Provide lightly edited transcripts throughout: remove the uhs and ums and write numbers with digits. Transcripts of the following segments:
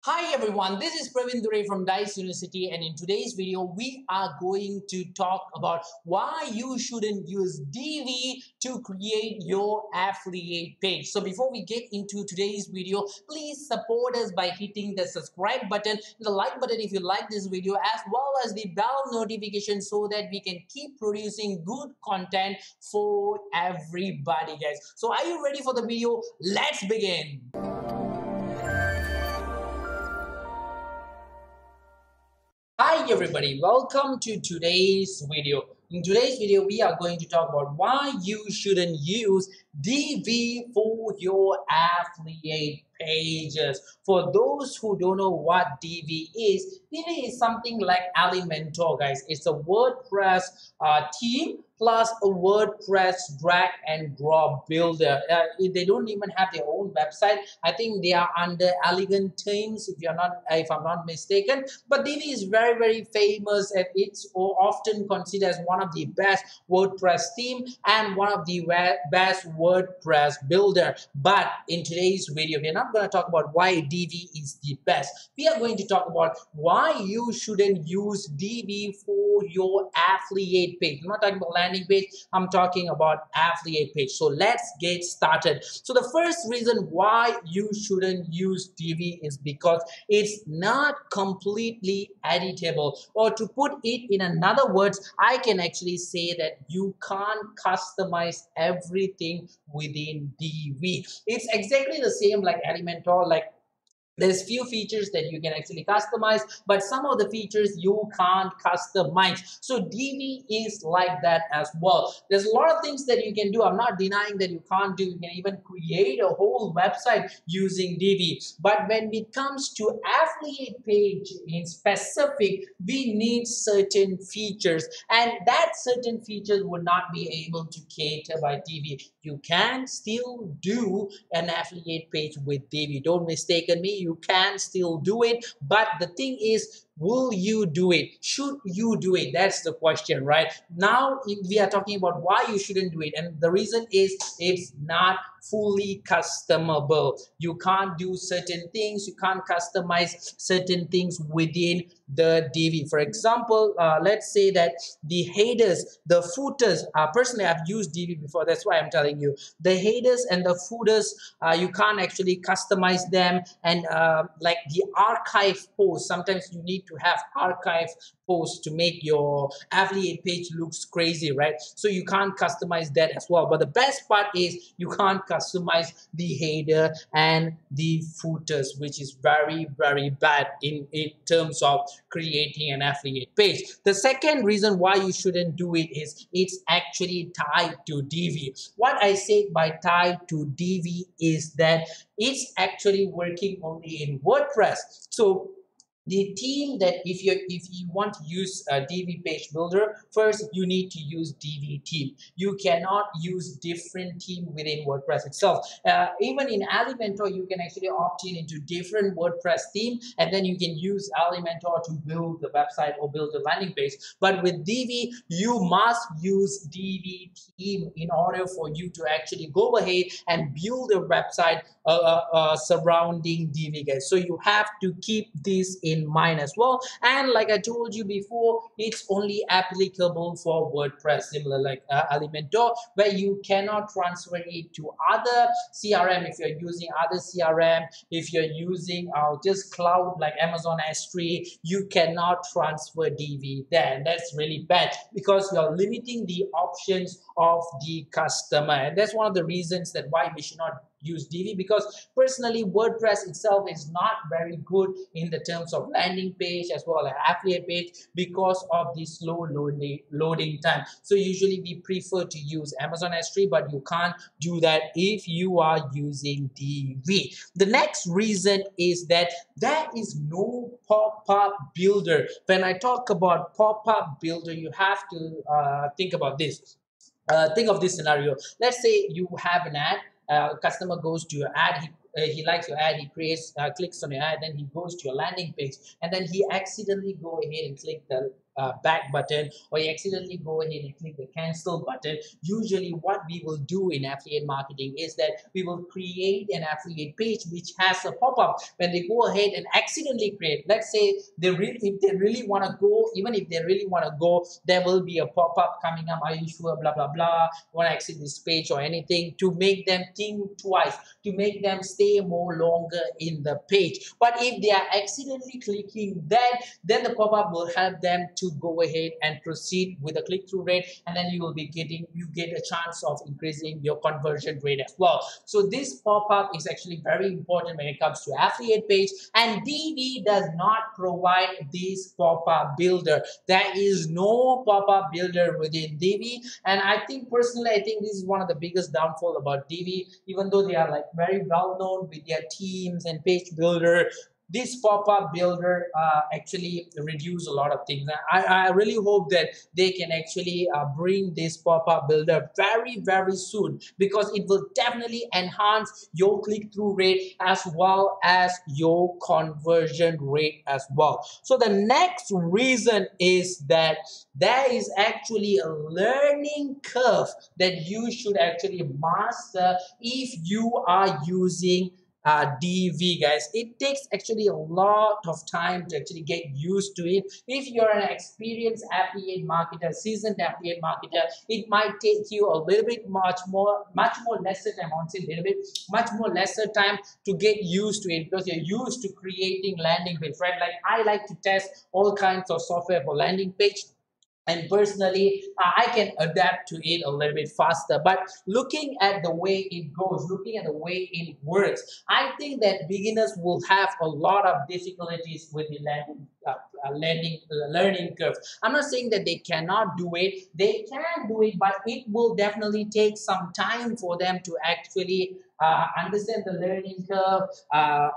Hi everyone, this is Praveen from Dice University, and in today's video we are going to talk about why you shouldn't use Divi to create your affiliate page. So before we get into today's video, please support us by hitting the subscribe button, the like button if you like this video, as well as the bell notification so that we can keep producing good content for everybody, guys. So are you ready for the video? Let's begin. Hi everybody, welcome to today's video. In today's video, we are going to talk about why you shouldn't use Divi for your affiliate pages. For those who don't know what Divi is something like Elementor, guys. It's a WordPress theme plus a WordPress drag and drop builder. They don't even have their own website. I think they are under Elegant Themes, if I'm not mistaken. But Divi is very famous, and it's often considered as one of the best WordPress theme and one of the best WordPress builder. But in today's video, we're not going to talk about why Divi is the best. We are going to talk about why you shouldn't use Divi for your affiliate page. I'm not talking about landing page, I'm talking about affiliate page. So let's get started. So the first reason why you shouldn't use Divi is because it's not completely editable, or to put it in another words, I can actually say that you can't customize everything within Divi. It's exactly the same like Elementor. There's few features that you can actually customize, but some of the features you can't customize. So Divi is like that as well. There's a lot of things that you can do. I'm not denying that you can't do. You can even create a whole website using Divi. But when it comes to affiliate page in specific, we need certain features, and that certain features would not be able to cater by Divi. You can still do an affiliate page with Divi. Don't mistake me. You can still do it, but the thing is, will you do it? Should you do it? That's the question, right? Now we are talking about why you shouldn't do it, and the reason is it's not fully customable. You can't do certain things, you can't customize certain things within the Divi. For example, let's say that the headers, the footers, personally I've used Divi before, that's why I'm telling you. The headers and the footers, you can't actually customize them, and like the archive posts, sometimes you need to have archive posts to make your affiliate page looks crazy, right? So you can't customize that as well. But the best part is you can't customize the header and the footers, which is very bad in terms of creating an affiliate page. The second reason why you shouldn't do it is it's actually tied to Divi. What I said by tied to Divi is that it's actually working only in WordPress. So the theme that if you want to use a Divi page builder, first you need to use Divi theme. You cannot use different theme within WordPress itself. Even in Elementor, you can actually opt in into different WordPress theme, and then you can use Elementor to build the website or build the landing page. But with Divi, you must use Divi theme in order for you to actually go ahead and build a website surrounding Divi, guys. So you have to keep this in mind as well. And like I told you before, it's only applicable for WordPress, similar like Elementor, where you cannot transfer it to other CRM. If you're using other CRM, if you're using just cloud like Amazon S3, you cannot transfer Divi there, and that's really bad because you're limiting the options of the customer. And that's one of the reasons that why we should not use Divi, because personally WordPress itself is not very good in the terms of landing page as well as affiliate page because of the slow loading time. So usually we prefer to use Amazon S3, but you can't do that if you are using Divi. The next reason is that there is no pop-up builder. When I talk about pop-up builder, you have to think about this. Think of this scenario. Let's say you have an ad. Customer goes to your ad, he likes your ad, he creates clicks on your ad, then he goes to your landing page, and then he accidentally go ahead and click the back button, or you accidentally go ahead and click the cancel button, usually what we will do in affiliate marketing is that we will create an affiliate page which has a pop-up when they go ahead and accidentally create. Let's say if they really want to go, even if they really want to go, there will be a pop-up coming up, are you sure, blah blah blah, want to exit this page or anything, to make them think twice, to make them stay more longer in the page. But if they are accidentally clicking that, then the pop-up will help them to go ahead and proceed with the click-through rate, and then you get a chance of increasing your conversion rate as well. So this pop-up is actually very important when it comes to affiliate page, and Divi does not provide this pop-up builder. There is no pop-up builder within Divi, and I think personally, I think this is one of the biggest downfall about Divi. Even though they are like very well known with their teams and page builder, this pop-up builder actually reduce a lot of things. I really hope that they can actually bring this pop-up builder very soon, because it will definitely enhance your click-through rate as well as your conversion rate as well. So the next reason is that there is actually a learning curve that you should actually master if you are using DV, guys. It takes actually a lot of time to actually get used to it. If you're an experienced affiliate marketer, seasoned affiliate marketer, it might take you a little bit much more lesser time. I won't say a little bit, much more lesser time to get used to it, because you're used to creating landing page, right? Like I like to test all kinds of software for landing page, and personally I can adapt to it a little bit faster. But looking at the way it goes, looking at the way it works, I think that beginners will have a lot of difficulties with the learning curve. I'm not saying that they cannot do it, they can do it, but it will definitely take some time for them to actually understand the learning curve,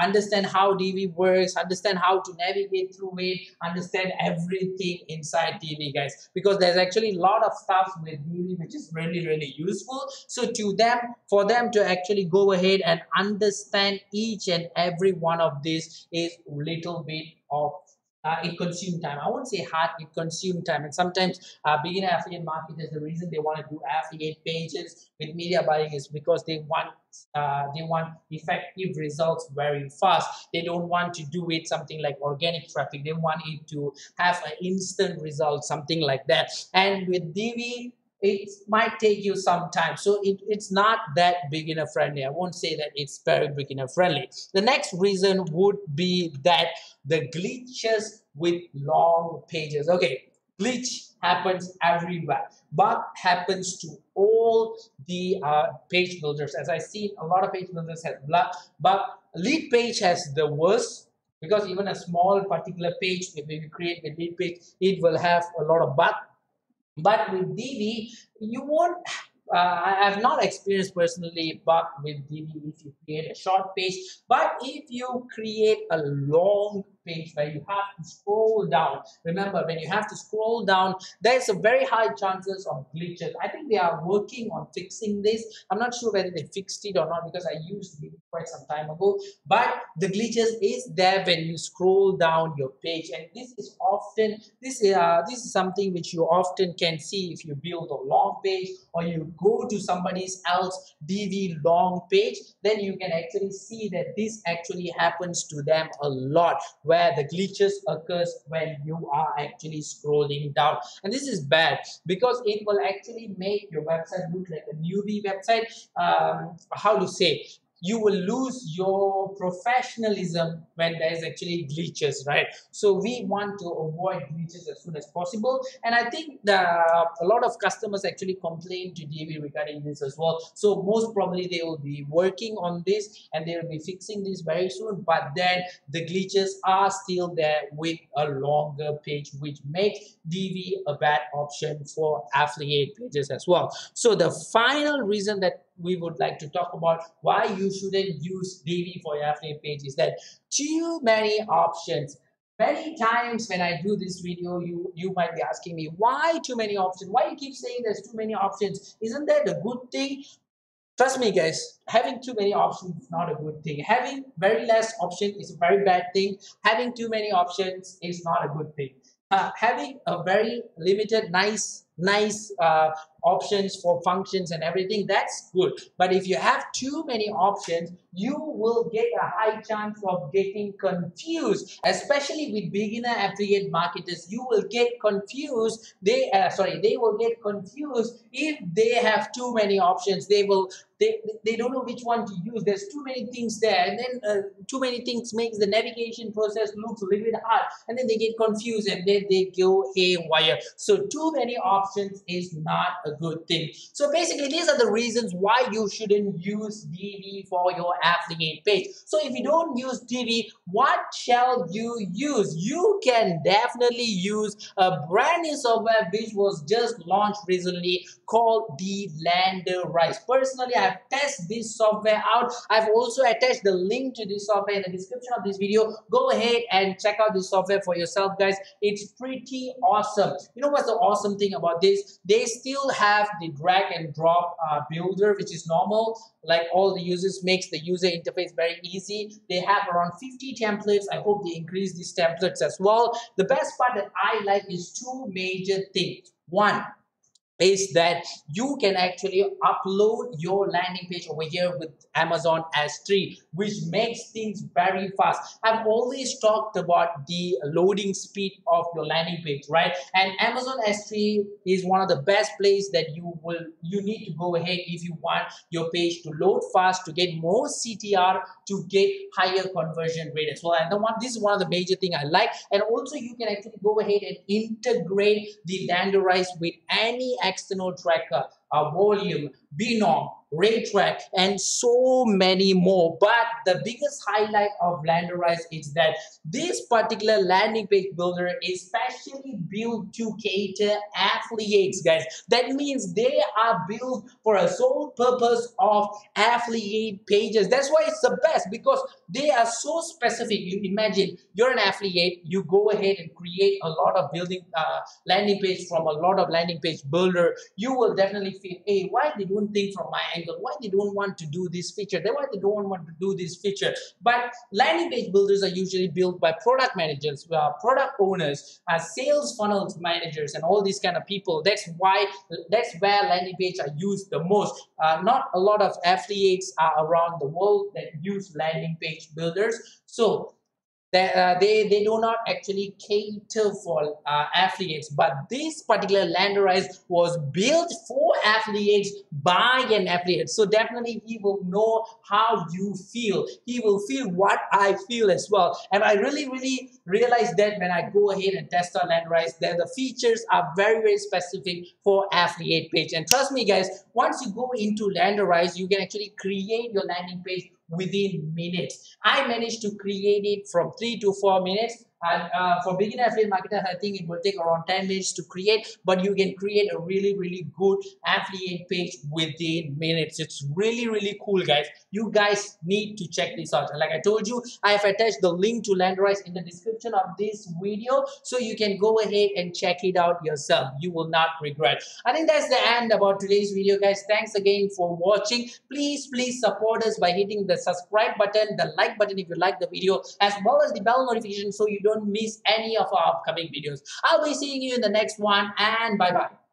understand how DV works, understand how to navigate through it, understand everything inside DV, guys. Because there's actually a lot of stuff with DV which is really useful. So to them, for them to actually go ahead and understand each and every one of these is little bit of it consume time. I won't say hard, it consume time. And sometimes beginner affiliate marketers, the reason they want to do affiliate pages with media buying is because they want effective results very fast. They don't want to do it something like organic traffic. They want it to have an instant result, something like that. And with DV, it might take you some time, so it's not that beginner friendly. I won't say that it's very beginner friendly. The next reason would be that the glitches with long pages. Okay, glitch happens everywhere, but happens to all the page builders. As I see, a lot of page builders have blood, but lead page has the worst, because even a small particular page, if you create a lead page, it will have a lot of bug. But with DV, you won't. I have not experienced personally bug with DV if you create a short page. But if you create a long page where you have to scroll down, remember when you have to scroll down, there's a very high chances of glitches. I think they are working on fixing this. I'm not sure whether they fixed it or not, because I used DV quite some time ago. But the glitches is there when you scroll down your page, and this is often this is something which you often can see if you build a long page, or you go to somebody else DV long page. Then you can actually see that this actually happens to them a lot, where the glitches occurs when you are actually scrolling down. And this is bad, because it will actually make your website look like a newbie website. How to say, you will lose your professionalism when there's actually glitches, right? So we want to avoid glitches as soon as possible. And I think a lot of customers actually complain to DV regarding this as well. So most probably they will be working on this, and they will be fixing this very soon. But then the glitches are still there with a longer page, which makes DV a bad option for affiliate pages as well. So the final reason that we would like to talk about why you shouldn't use DV for your affiliate page is that too many options. Many times when I do this video, you might be asking me, why too many options? Why you keep saying there's too many options? Isn't that a good thing? Trust me, guys, having too many options is not a good thing. Having very less option is a very bad thing. Having too many options is not a good thing. having a very limited nice options for functions and everything, that's good. But if you have too many options, you will get a high chance of getting confused, especially with beginner affiliate marketers. You will get confused. They will get confused if they have too many options. They don't know which one to use. There's too many things there, and then too many things makes the navigation process looks a little bit hard, and then they get confused and then they go haywire. So too many options is not a good thing. So basically, these are the reasons why you shouldn't use Divi for your affiliate page. So if you don't use Divi, what shall you use? You can definitely use a brand new software which was just launched recently called the Landerize. Personally, I've tested this software out. I've also attached the link to this software in the description of this video. Go ahead and check out this software for yourself, guys. It's pretty awesome. You know what's the awesome thing about this? They still have the drag and drop builder, which is normal. Like all the users, makes the user interface very easy. They have around 50 templates. I hope they increase these templates as well. The best part that I like is two major things. One is that you can actually upload your landing page over here with Amazon S3, which makes things very fast. I've always talked about the loading speed of your landing page, right? And Amazon S3 is one of the best places that you need to go ahead if you want your page to load fast, to get more CTR, to get higher conversion rate as well. And this is one of the major thing I like. And also you can actually go ahead and integrate the Landerize with any external tracker, volume, binom, rate track, and so many more. But the biggest highlight of Landerize is that this particular landing page builder is specially built to cater affiliates, guys. That means they are built for a sole purpose of affiliate pages. That's why it's the best, because they are so specific. You imagine you're an affiliate, you go ahead and create a lot of building landing page from a lot of landing page builder. You will definitely feel, hey, why they don't think from my angle? Why they don't want to do this feature? Why they don't want to do this feature? But landing page builders are usually built by product managers, product owners, sales funnels managers, and all these kind of people. That's where landing page are used the most. Not a lot of affiliates are around the world that use landing page builders. So they do not actually cater for affiliates, but this particular Landerize was built for affiliates by an affiliate. So definitely he will know how you feel. He will feel what I feel as well. And I really realized that when I go ahead and test on Landerize, that the features are very specific for affiliate page. And trust me, guys, once you go into Landerize, you can actually create your landing page within minutes. I managed to create it from 3 to 4 minutes. And for beginner affiliate marketers, I think it will take around 10 minutes to create, but you can create a really good affiliate page within minutes. It's really cool, guys. You guys need to check this out. And like I told you, I have attached the link to Landerize in the description of this video, so you can go ahead and check it out yourself. You will not regret. I think that's the end about today's video, guys. Thanks again for watching. Please support us by hitting the subscribe button, the like button if you like the video, as well as the bell notification so you don't miss any of our upcoming videos. I'll be seeing you in the next one, and bye bye.